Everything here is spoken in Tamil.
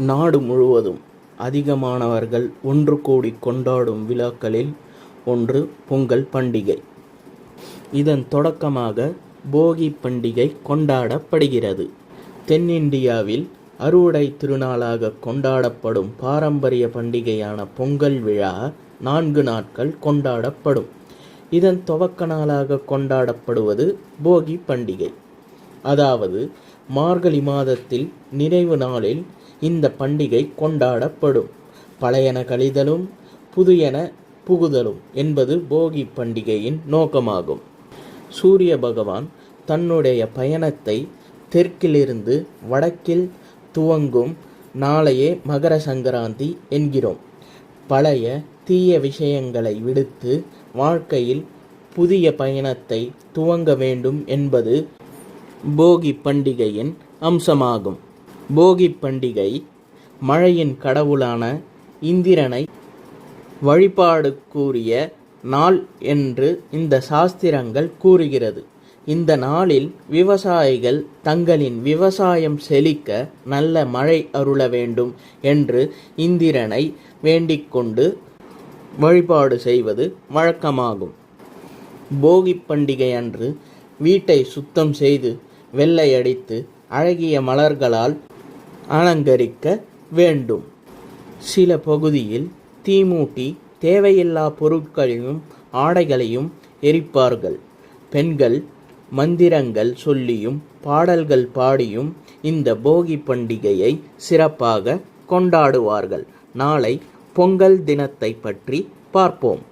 நாடு முழுவதும் அதிகமானவர்கள் ஒன்று கூடி கொண்டாடும் விழாக்களில் ஒன்று பொங்கல் பண்டிகை. இதன் தொடக்கமாக போகி பண்டிகை கொண்டாடப்படுகிறது. தென்னிந்தியாவில் அறுவடை திருநாளாக கொண்டாடப்படும் பாரம்பரிய பண்டிகையான பொங்கல் விழா 4 நாட்கள் கொண்டாடப்படும். இதன் துவக்க நாளாக கொண்டாடப்படுவது போகி பண்டிகை. அதாவது மார்கழி மாதத்தில் நிறைவு நாளில் இந்த பண்டிகை கொண்டாடப்படும். பழையன கழிதலும் புதியன புகுதலும் என்பது போகி பண்டிகையின் நோக்கமாகும். சூரிய பகவான் தன்னுடைய பயணத்தை தெற்கிலிருந்து வடக்கில் துவங்கும் நாளையே மகர சங்கராந்தி என்கிறோம். பழைய தீய விஷயங்களை விடுத்து வாழ்க்கையில் புதிய பயணத்தை துவங்க வேண்டும் என்பது போகி பண்டிகையின் அம்சமாகும். போகி பண்டிகை மழையின் கடவுளான இந்திரனை வழிபாடு கூறிய நாள் என்று இந்த சாஸ்திரங்கள் கூறுகிறது. இந்த நாளில் விவசாயிகள் தங்களின் விவசாயம் செழிக்க நல்ல மழை அருள வேண்டும் என்று இந்திரனை வேண்டிக்கொண்டு வழிபாடு செய்வது வழக்கமாகும். போகி பண்டிகை அன்று வீட்டை சுத்தம் செய்து வெள்ளையடித்து அழகிய மலர்களால் அலங்கரிக்க வேண்டும். சில பகுதியில் தீமூட்டி தேவையில்லா பொருட்களையும் ஆடைகளையும் எரிப்பார்கள். பெண்கள் மந்திரங்கள் சொல்லியும் பாடல்கள் பாடியும் இந்த போகி பண்டிகையை சிறப்பாக கொண்டாடுவார்கள். நாளை பொங்கல் தினத்தை பற்றி பார்ப்போம்.